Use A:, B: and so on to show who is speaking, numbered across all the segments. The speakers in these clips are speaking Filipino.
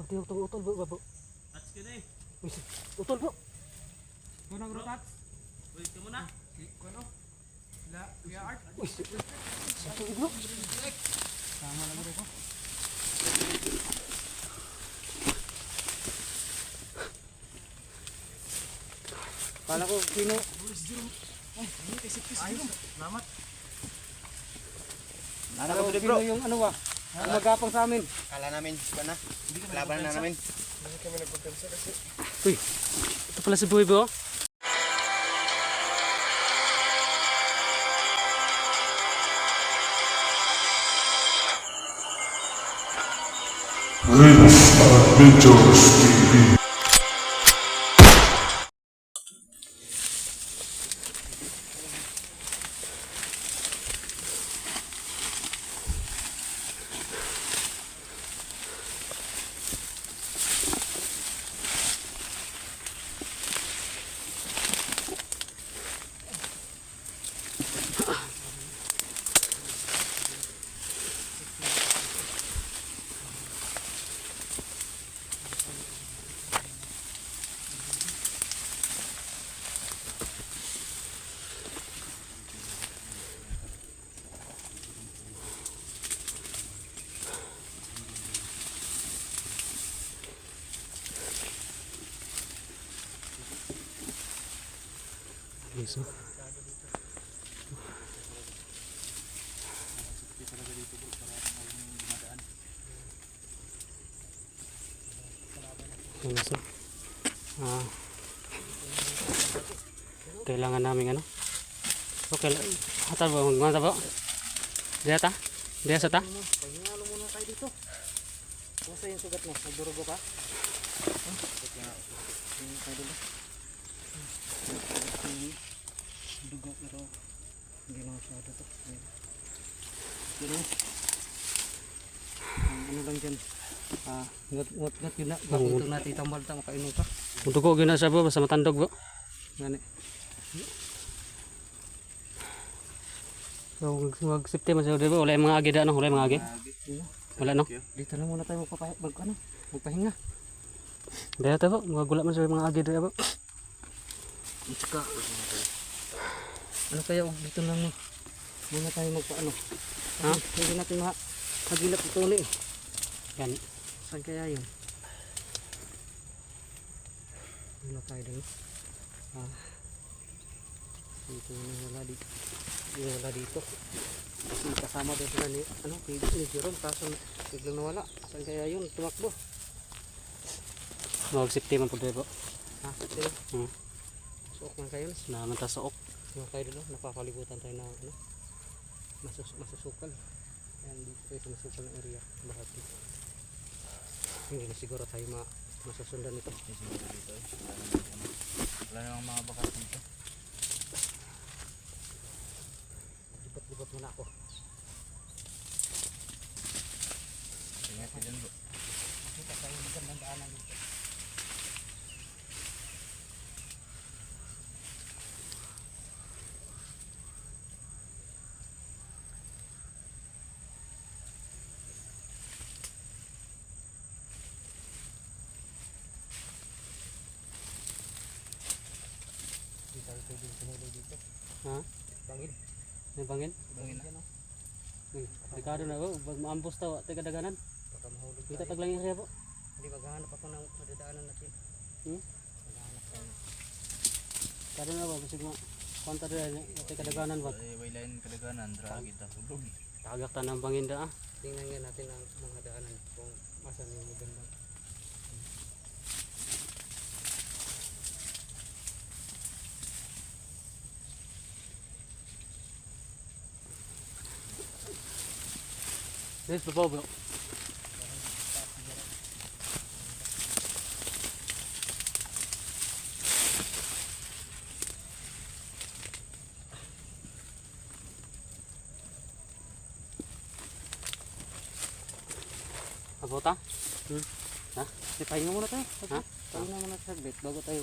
A: Utol bro, bro.
B: Tats ka na eh.
A: Utol bro.
C: Kunang rotats.
B: Uy, ka muna.
C: Kuno. La, Kuya Art.
A: Uy, sakto bro.
C: Sama lang bro ko.
A: Kala ko sino.
C: Ay, ini kasi ayun. Salamat.
A: Kala ko sino yung ano ba? Magapang sa amin.
D: Kala namin, na. Laban na namin.
C: Hindi kami nagkompensa kasi.
A: Uy, ito pala si Boy bro.
E: This Adventures TV.
A: Yes, oh. Yes, oh. Kailangan namin ano? Okay, hata ba? Magmanta ba? Diya ta? Diya sa ta?
C: Pahingalo muna tayo dito. Kumusta yung sugat mo? Nagdurugo ka? Dugo pero hindi na masyado to. Pero ano lang dyan. Ngat yun na. Bakit natin tambal ta makainom ka?
A: Mutugo gina siya bro, basta matandog bro.
C: Gani.
A: So, mag-safety man siya bro. Wala yung mga agi da, no? Wala yung mga agi. Wala, no?
C: Dito na muna tayo magpahinga.
A: Daya ta bro, magagula man siya yung mga agi da bro.
C: At saka, ano kaya dito lang muna tayo magpaano.
A: Ha?
C: Hindi natin mahagilap ito ulit eh.
A: Gani.
C: Saan kaya yun? Wala tayo doon. Dito na wala dito. Wala dito. Kasi kasama doon sila ni Jerome. Kaso biglang nawala. Saan kaya yun? Tumakbo.
A: Mag-safety man po bro.
C: Ha? Sino? Suok man kayo.
A: Naman ta sa ok.
C: Mga kayo doon. Napapalibutan tayo na masusukal. Ayan dito tayo sa masukal na area. Bakit dito? Hindi na siguro tayo masusundan ito.
D: Wala namang mga bakas dito.
C: Libat-libat muna ako.
D: Ingat ka dyan bro.
C: Kita tayo magandang daanan dito. Hindi tayo pwedeng tumuloy dito.
A: Ha?
C: Bangin.
A: May bangin?
C: Bangin na.
A: Uy, delikado na bro. Pag maambos ta, tayo kadaganan.
C: Baka mahulog
A: Kita
C: tayo.
A: taglang yung siya bro.
C: Hindi, maghahanap ako ng madadaanan natin. Maghahanap tayo.
A: Kado na ba? Kasi kung konta rin, tayo kadaganan ba?
D: Waylain kadaganan, dra kita hulog.
A: Tagak ta ng bangin da ah.
C: Tingnan nga natin ang mga daanan kung asan yung magandang.
A: Yes, babaw bro. Abota? Ha?
C: Pahinga muna tayo.
A: Ha?
C: Pahinga muna saglit bago tayo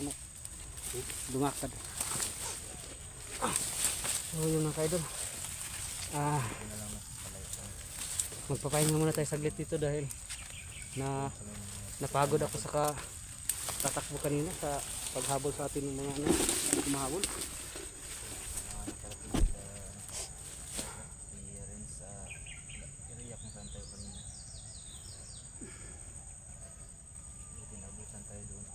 C: dumakad. So yun mga kaidol. Magpapahinga muna tayo saglit dito dahil Napagod ako sa tatakbo kanina sa paghabol sa atin ng mga ano, kumahabol.
D: Nakarating si Renz sa area kung saan tayo kanina. Buti nabutan tayo doon.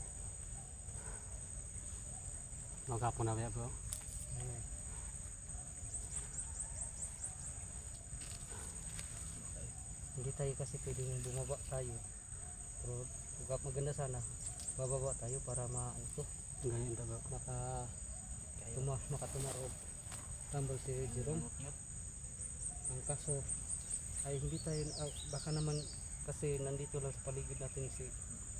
A: Magapon na ba bro?
C: Hindi tayo kasi pwedeng bumaba tayo. Pero maganda sana bababa tayo para ito
A: Ganyan ta bro.
C: makatumarog tambal si Jerome. Ang kaso ay hindi tayo baka naman kasi nandito lang sa paligid natin si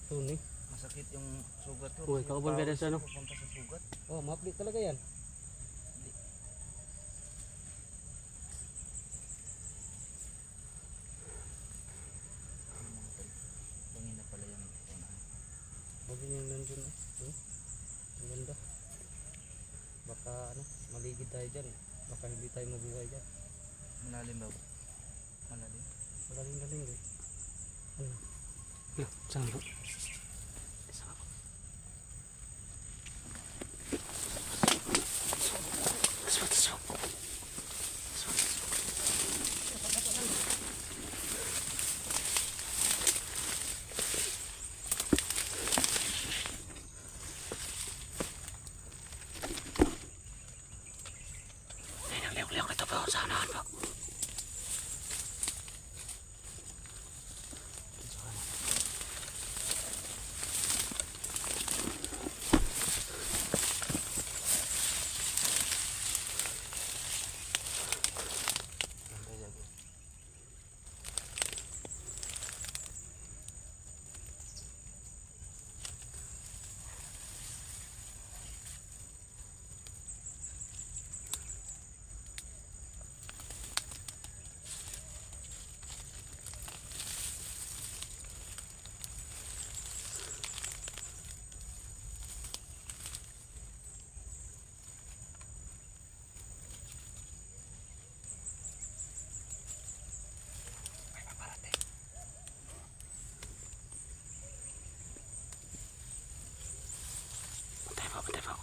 C: Tony.
D: Masakit yung sugat ko.
A: Uy, kaubon ba rin siya no?
D: Pupunta sa sugat.
C: Oh, mapli talaga yan.
D: Bangin na pala yung unahan.
C: Huwag niyo nandun ang ganda. Baka maligid tayo dyan. Baka hindi tayo mabuhay dyan.
D: Malalim ba? Malalim?
C: Magaling eh.
A: Yo, saan bro? Liyak ito bro, saan bro? Bantay bro.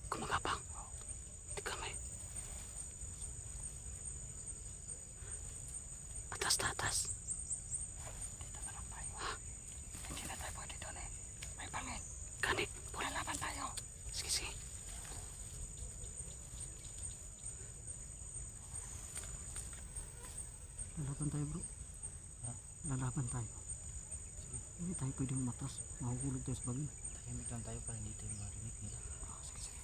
A: Kumagapang. Di kami. Atas na atas. Dito na lang tayo. Ha? Hindi na tayo pwede doon eh. May bangin. Gani. Pula laban tayo. Sige, sige. Lalaban tayo bro.
D: Ha?
C: Lalaban tayo. Hindi tayo pwedeng matas. Mahuhulog tayo sa bangin.
D: Tahimik lang tayo para hindi tayo marinig nila.
C: Sige, sige.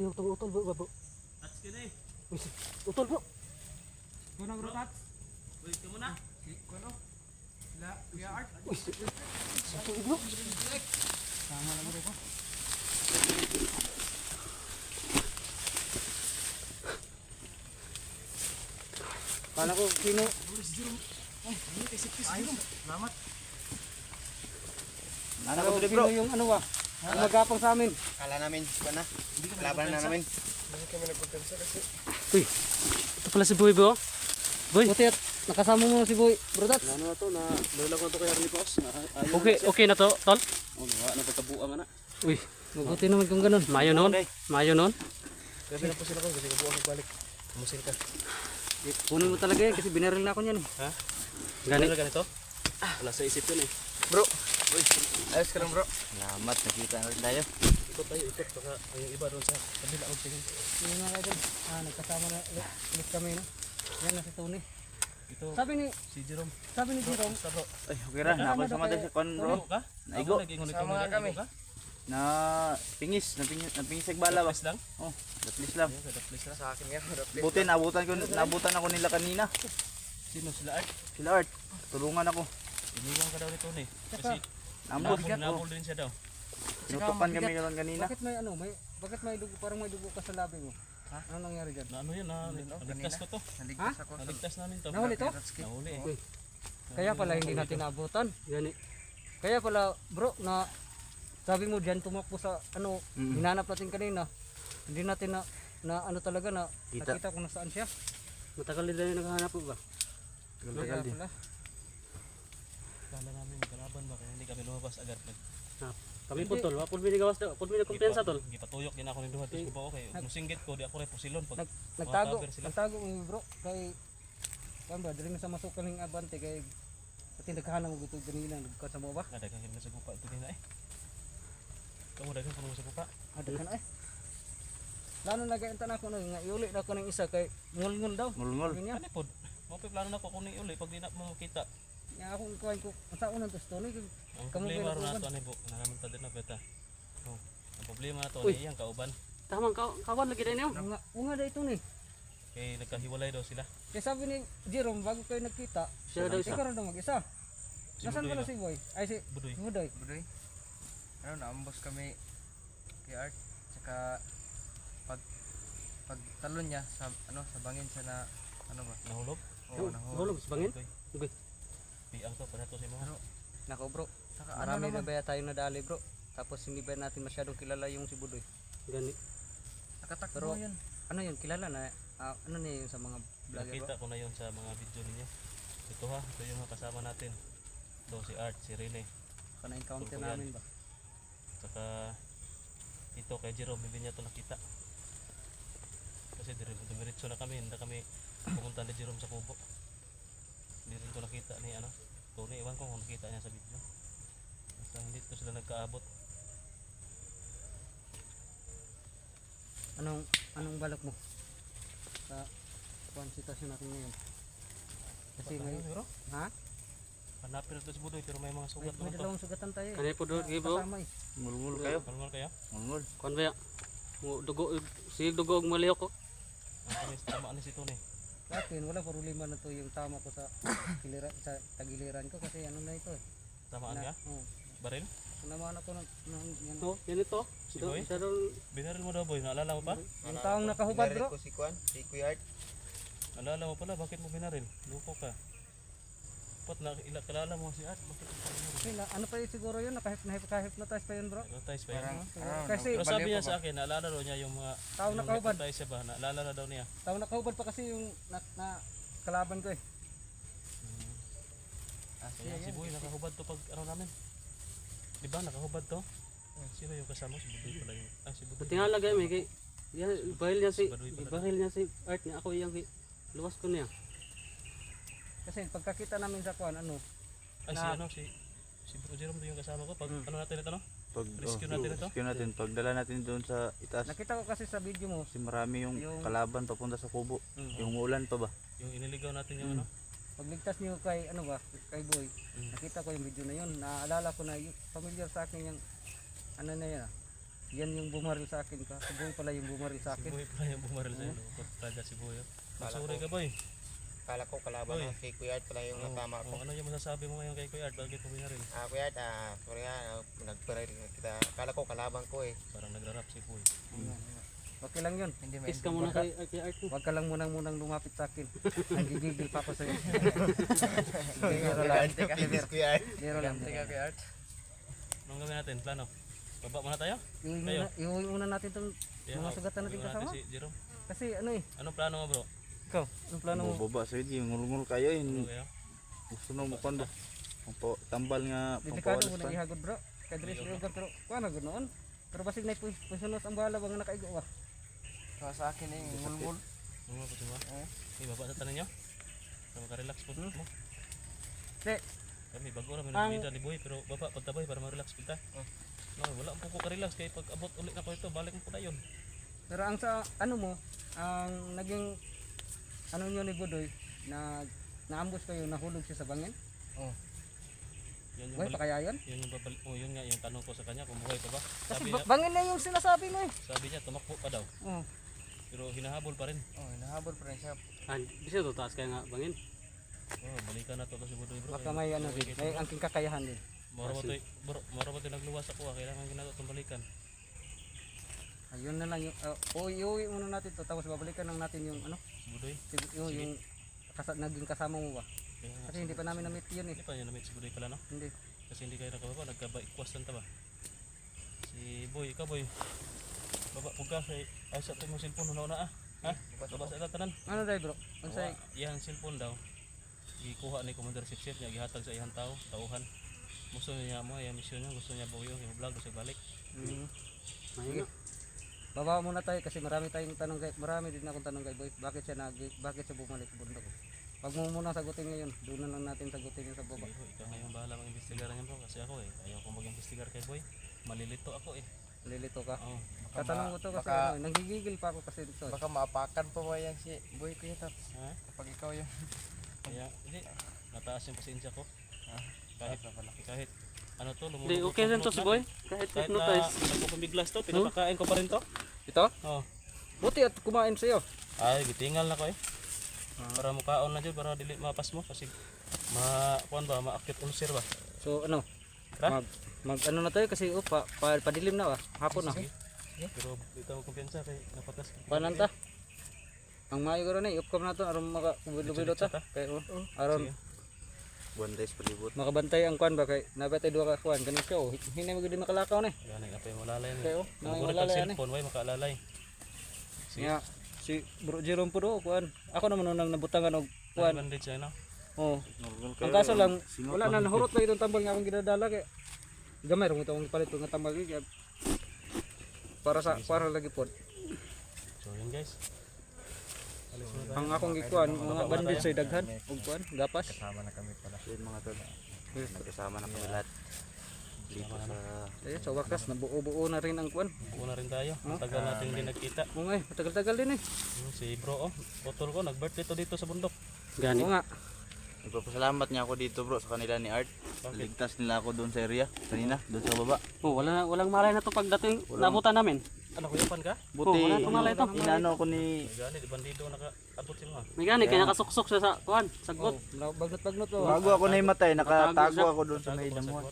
C: tiyog tong utol bro, bro.
B: Touch ka na eh.
C: Uy, utol bro.
A: Kuno bro tats.
B: Uy, ka muna.
A: Kuno. La, Kuya Art.
C: Uy, sakto bro.
A: Sama lang bro ko.
C: Kala ko sino?
A: Salamat.
C: Kala ko sino yung ano ba? Ang magapang sa amin.
A: Kala namin, na. Laban na namin.
C: Uy, ito pala si Boy bro. Boy. Buti at nakasama mo si Boy, bro Tats.
D: Ano na to na lola ko to kay Arnipos.
C: Okay, okay na to, tol.
D: Oh, na pagkabuang ana.
C: Uy, mabuti naman kung ganun. Mayo noon. Mayo noon.
D: Grabe na po sila ko kasi kabuang ko balik. Musil ka.
C: Kunin mo talaga yan kasi binaril na ako niyan.
D: Ha?
C: Ganit.
D: Ganito? Wala sa isip yun eh.
A: Bro. Uy, ayos ka lang bro.
D: Salamat, nakita na rin tayo. Ikot tayo, ikot. Baka yung iba doon sa kabila o tingin.
C: Yung mga idol, nagkasama na ulit kami, no? Yan na si Tony.
D: Ito,
C: Sabi ni
D: si Jerome.
C: Jerome,
D: Basta bro.
A: Ay, okay ra.
C: Nakasama
A: Nakasama
C: daw
A: din si Kon bro.
D: Naigo ka?
A: Naigo.
B: Sama nga kami.
A: Na pingis sa bala ba?
D: Daplis lang?
A: Oh, daplis lang.
D: Ayun, daplis lang.
A: Sa akin nga, buti nabutan ako nila kanina.
D: Sino sila Art?
A: Sila Art, tulungan ako.
D: Iniwan ka daw nito eh. Kasi
A: Nambot.
D: nabol din siya daw.
A: Tinutukan kami karon kanina.
C: bakit may dugo, parang may dugo ka sa labi mo? Ano nangyari dyan?
D: Na ano yun, naligtas ko to.
A: Naligtas ako.
D: Naligtas namin to.
C: Nahuli to?
D: Nahuli eh.
C: Uy, kaya pala hindi natin naabutan. Gani. Kaya pala bro, na sabi mo dyan tumakbo sa ano, hinanap natin kanina. Hindi natin na ano talaga na
A: Kita.
C: nakita kung nasaan siya. Matagal din tayo naghahanap po ba?
A: Tagal din.
D: Kala namin magkalaban ba kaya hindi kami lumabas agad.
C: Kami po tol, wapod mi gawas daw, wapod mi kumpiyansa tol.
D: Gipatuyok din ako ni duha tis ko ba okay. Musinggit ko di ako reposilon pag
C: Nagtago mo bro kay kan ba diri na sa masukan ning abante kay pati naghahanap mo gutod ganina nagkasama mo ba?
D: nadagan kami sa gupa ito din na eh. Kamu dagan pa mo sa gupa.
C: Adakan ay. Lalo nagainta na ako no nga iuli na ako ng isa kay ngul-ngul daw.
A: Mulngol.
C: Ganyan.
D: Ano pod? Mo plano na ko kuning uli pag di na mo makita.
C: Nga ako kuan ko sa unang gusto ni
D: Ang
C: Kamu
D: problema
C: kayo
D: ron
C: nauban.
D: nato ani bu, nalaman ta din na beta. Oh, ang problema nato ni iyang kauban
C: tamang kawan lagi na niyo. Nga da ito ni.
D: kay nagkahiwalay daw sila.
C: Kaya sabi ni Jerome bago kayo nagkita,
A: Siya daw isa.
C: ikaw na daw mag-isa.
D: Si
C: Nasaan
D: Budoy
C: pala
D: ba?
C: si Boy? Ay si
D: Budoy.
C: Budoy.
A: Budoy. Ano, naambos kami kay Art. Tsaka pag talon niya sa sa bangin siya na ano ba?
D: Nahulog.
A: Oo, nahulog.
C: Hulog sa bangin.
D: Budoy. Piang to para to si mo.
C: Nako bro,
A: Saka
C: marami
A: ano
C: na
A: naman,
C: ba tayo nadali bro. Tapos hindi ba natin masyadong kilala yung si Budoy. Gani.
A: nakatakbo
C: Pero-
A: yun.
C: Ano yun, kilala na? Ano na yun sa mga vlogger bro?
D: Nakita ko na yon sa mga video ninyo. Ito ha, ito yung mga kasama natin. Ito si Art, si Rene,
C: Baka na-encounter
D: Tulpo yan.
C: namin ba?
D: saka ito kay Jerome, hindi niya to nakita. Kasi diretso na kami, hindi kami pumunta ni Jerome sa kubo. Hindi rin ko nakita ni Tony, iwan ko kung nakita niya sa video. Basta hindi to sila nagkaabot.
C: Anong balak mo? Sa kuan sitwasyon natin ngayon. Kasi
D: Basta
C: ngayon,
D: bro,
C: ha?
D: hanapin na to si Budoy pero may mga sugat
C: May
D: naman to.
C: dalawang sugatan tayo eh.
F: Kanay po doon, bro.
C: Kasama eh.
A: Mulngol kayo.
D: Normal kaya?
A: Mulngol.
F: Kuan ba ya? Dugo, sige dugo og malihok ko.
D: Ang kami tama ni si Tony.
C: Akin, wala problema na to yung tama ko sa sa tagiliran ko kasi ano na ito eh.
D: Tamaan ka?
C: Oh,
D: Baril?
C: naman ako ng yan.
F: Oh, yan ito.
D: Si Boy?
F: Siya doon.
D: Binaril mo daw boy, naalala mo pa?
C: Yung taong nakahubad bro.
A: Ko si Kwan, si Kuya Art.
D: Naalala mo pala, bakit mo binaril? Lupo ka. Pat na kilala mo si Art, bakit mo binaril?
C: Kasi ano pa yun siguro yun, nakahipnotize pa yun bro.
D: Notice pa yan.
C: Kasi
D: Pero sabi niya sa akin, naalala daw niya yung mga
C: taong nakahubad.
D: notice siya ba, naalala na daw niya.
C: Taong nakahubad pa kasi yung na kalaban ko eh.
D: Kaya si Boy nakahubad to pag ano namin. Di ba nakahubad to? Sino yung kasama? Si Budoy pala yung. Si Budoy.
F: Pati nga lagay may kay yan bahil niya si
D: Baduy pala.
F: bahil niya si Art niya ako yung luwas ko niya.
C: Kasi pagkakita namin sa kuan ano,
D: Ay si Bro Jerome to yung kasama ko pag ano natin ito no?
A: Pag
D: Rescue natin ito?
A: Rescue natin. Pagdala natin doon sa itaas.
C: nakita ko kasi sa video mo,
A: Kasi marami yung kalaban papunta sa kubo. Yung umuulan pa ba?
D: Yung iniligaw natin yung ano?
C: pagligtas niyo kay ano ba, kay Boy, nakita ko yung video na yun. Naalala ko na yung familiar sa akin yung ano na yan. yan yung bumaril sa akin ka. Si Boy pala yung bumaril sa
D: Si
C: akin.
D: Boy pala yung bumaril sa'yo. No? Pagtaga si Boy. Sorry ka boy.
G: Kala ko kalaban
D: Boy.
G: ng kay Kuya Art pala yung natama ko.
D: Ano yung masasabi mo ngayon kay Kuya Art? Bakit mo binaril?
G: Kuya Art, sorry nagparal kita. Kala ko kalaban ko eh.
D: Parang nagrarap si Boy.
C: Okay lang yun.
F: Kiss ka muna kay Art mo.
C: Huwag ka lang munang lumapit sa akin. Nanggigigil pa ako sa'yo. Biro lang.
G: Kiss Kuya Art.
C: Biro lang.
D: Anong gawin natin? Plano? Baba muna tayo?
C: Iuwi muna natin itong mga sugatan natin
D: iwan
C: kasama.
D: si Jerome.
C: Kasi ano eh.
D: Anong plano mo bro?
C: Ikaw, anong plano mo?
H: Baba sa iyo, ngulngul kayo
D: Ano
H: in.
D: kayo?
H: Gusto na mo kondo. Tambal nga
C: Delikado mo
H: pampawalas
C: na
H: pa.
C: ihagod bro. Kay Dres Lugar pero kuha na gud noon. Pero basig na pusunos ang bala bang nakaigo ba.
G: Sa akin eh, ngulngul.
D: Ano po siya? Baba sa tanan nyo? Para makarelax po mo.
C: Di.
D: Kami bago na may
C: Ang-
D: nagmida ni Boy pero baba pagtabay para ma-relax kita. No, wala po ko ka-relax kay pag abot ulit na ko ito, balik mo po na yun.
C: Pero ang sa ano mo, ang naging ano nyo ni Budoy na naambus kayo nahulog siya sa bangin.
D: Yun yung
C: Buhay
D: balik.
C: pa kaya yun?
D: Yun yung babalik. Oh, yun nga yung tanong ko sa kanya kung buhay pa ba.
C: Kasi
D: Sabi niya,
C: bangin na yung sinasabi mo eh.
D: sabi niya tumakbo pa daw.
C: Oh.
D: Pero hinahabol pa rin.
G: Nahabol pa rin siya.
F: Bisa to taas kaya nga bangin.
D: Oh, balikan na to si Budoy bro.
C: Baka may ano din, may angking kakayahan din.
D: Moro ba to, bro, moro ba to nagluwas ako, kailangan ginagawa itong balikan.
C: Ayun na lang yung iuwi muna natin to tapos babalikan lang natin yung ano,
D: Si Budoy.
C: yung naging kasama mo ba?
D: Kaya nga,
C: Kasi hindi pa namin na-meet yun eh.
D: Hindi pa niya na-meet si Budoy pala no?
C: Hindi.
D: Kasi hindi kayo nakababa, nagkaba-ikwas lang ta ba? Si Boy, ikaw Boy. Baba po ka, ay sa ito yung cellphone na ha? Ha? Baba sa tanan.
C: Ano dai bro? Unsay?
D: Yan cellphone daw. Ikuha ni Commander Sipsip niya, gihatag sa iyang tao, tauhan. Gusto niya mo, yung mission niya, gusto niya buo yung vlog, gusto balik.
F: Ayun na.
C: Baba muna tayo kasi marami tayong tanong kay marami din akong tanong kay Boy. Bakit siya bumalik sa bundok? Pag mo muna sagutin ngayon, doon na lang natin sagutin yung sa baba.
D: Sige, ikaw na yung bahala mag-investigar niyan bro, kasi ako ayaw ko mag-investigar kay Boy. Malilito ako
C: Lilito ka.
D: Oo.
C: Tatanong ko to kasi
G: baka-
C: ano, nanggigigil pa ako kasi dito.
G: Baka maapakan pa ba yan si Boy Kuya Art?
D: Ha?
G: Kapag ikaw yung
D: Kaya, hindi, nataas yung pasensya ko. Kahit, ano to,
F: Hindi, okay rin to si Boy. Kahit
D: Kahit na
F: hypnotize.
D: nagpapamiglas to, pinapakain ko pa rin to.
C: Ito?
D: Oo.
C: Buti at kumain sa'yo.
D: Ay, gitingal na ko Para mukaon na dyan, para dili mapas mo. Kasi, kuan ba, ma-acute ulcer ba?
C: So ano?
D: Tara.
C: Mag ano na tayo kasi padilim na hapon na.
D: Pero, dito mo kumpiyansa kay napatas.
C: Pananta. Ang maayo garo ni upcom na to aron maka bilo ta. Kay aron
D: Sige.
H: One days palibot.
C: makabantay ang kwan ba kay nabatay duha ka kwan kanin ko. Hinay mo gid makalakaw ni.
D: Gani, napay malalay
C: Kay
D: ni.
C: oh, nang
D: Magulit ang
C: malalay ani.
D: cellphone, way makaalalay. Sige.
C: Nga si Bro Jerome po do kwan. Ako naman nang nabutangan og kwan.
D: Bandage siya, no?
C: Oh.
H: Ngulngul
C: Ang
H: kayo.
C: kaso lang wala na nahurot lang itong tambal nga akong ginadala kay gamay ron itong palit nga tambal kay para lagi pod.
D: So, yun guys. Alis mo tayo.
C: Ang akong gikuan mga bandit sa daghan ug kwan gapas.
G: kasama na kami pala.
H: Yun mga tol. Nagkasama na kami lahat. Dito sa
C: Ayun sa wakas nabuo-buo na rin ang kwan.
D: Una rin tayo. Matagal natin hindi nagkita.
C: Oo nga, matagal-tagal din eh.
D: Si bro, putol ko, nag-birthday to dito sa bundok.
F: Gani.
C: Oo nga.
H: Nagpapasalamat niya ako dito bro sa kanila ni Art.
D: Bakit?
H: Ligtas nila ako doon sa area kanina, doon sa baba.
F: Oh, walang malay na to pagdating nabutan namin.
D: Ano, kuyapan ka?
H: Buti
F: wala tumalay to.
H: inano ko ni
D: Gani, di bandido nakaabot si mga.
F: May gani kaya nakasuksok siya sa kuan, sagot.
C: Bagnot-bagnot ba?
H: bago ako nahimatay, nakatago
F: siya.
H: ako doon sa may damuhan.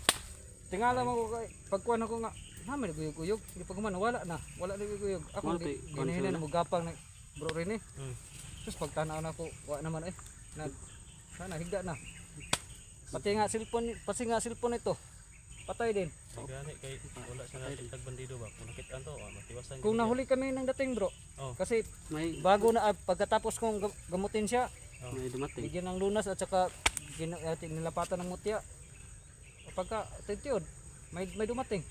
C: Tingala mo ko kay pagkuan ako nga. Namin guyog-guyog. Di pa guman wala na. Wala na guyog. Ako
F: Wala,
C: di
F: kuwan
C: dinihina
F: sila.
C: na mugapang na bro rin eh.
D: Hmm.
C: Tapos pagtanaw na ko, wala naman eh. Sana higda na. Pati nga cellphone ito. Patay din.
D: Gani, kay wala siya natin tagbandido ba? Kung nakitaan to, matiwasan.
C: Kung nahuli kami ng dating bro.
D: Oh.
C: Kasi
F: May
C: bago na pagkatapos kong gamutin siya,
F: may dumating.
C: bigyan ng lunas at saka nilapatan ng mutya. Pagka titiod, may dumating.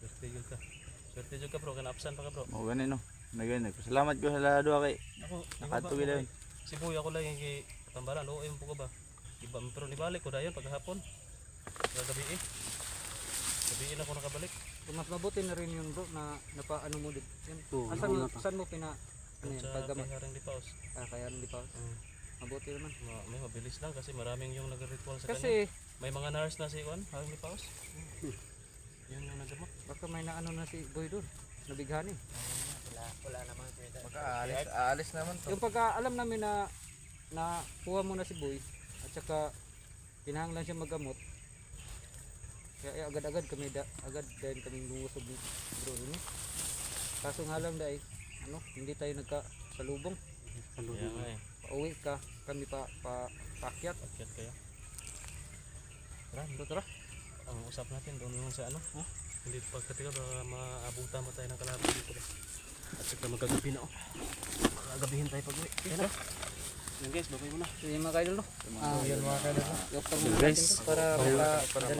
D: Swerte yun ka. Swerte yun ka bro, kana-absan pa ka bro.
H: O ganun no. Nagano. Salamat ko sa lado kay
D: Ako,
H: nakatugi daw.
D: Si Boy ako lang yung tambalan, oo yung po ba? Iba, pero nibalik ko dayon paghapon. Gabi Gabiin ako nakabalik.
C: Mas mabuti na rin yun bro na napaano mo din. Yan.
F: Oo,
C: Asan mo,
F: nauna pa.
C: saan mo pina ano yan,
D: Sa
C: paggamot?
D: Pinarang Lipaos.
C: Kaya hindi pa. Mabuti naman.
D: May mabilis lang kasi maraming yung nag-ritual sa kanya.
C: Kasi
D: May mga nurse na si Juan, Haring Lipaos. Yun yung nagamot.
C: Baka may naano na si Boy doon. Nabighanin.
G: Wala naman siya.
H: Baka aalis naman to.
C: Yung pagka-alam namin na kuha mo na si Boy at saka kinahanglan siya magamot. Kaya agad-agad kami agad din kaming lumusob ni bro rin. Kaso nga lang dai hindi tayo nagkasalubong.
D: Kaya nga eh.
C: Pauwi ka kami paakyat.
D: Pakyat kayo.
C: Tara.
D: Ang usap natin doon yung sa ano. Hindi pagkatika baka maabutan mo tayo ng kalaban dito. At saka magkagabi na Magagabihin tayo pag-uwi. Kaya na. Yan guys, babay muna.
C: Sige mga kaidol no.
H: Yan mga kailan.
C: Yung pag-uwi natin to para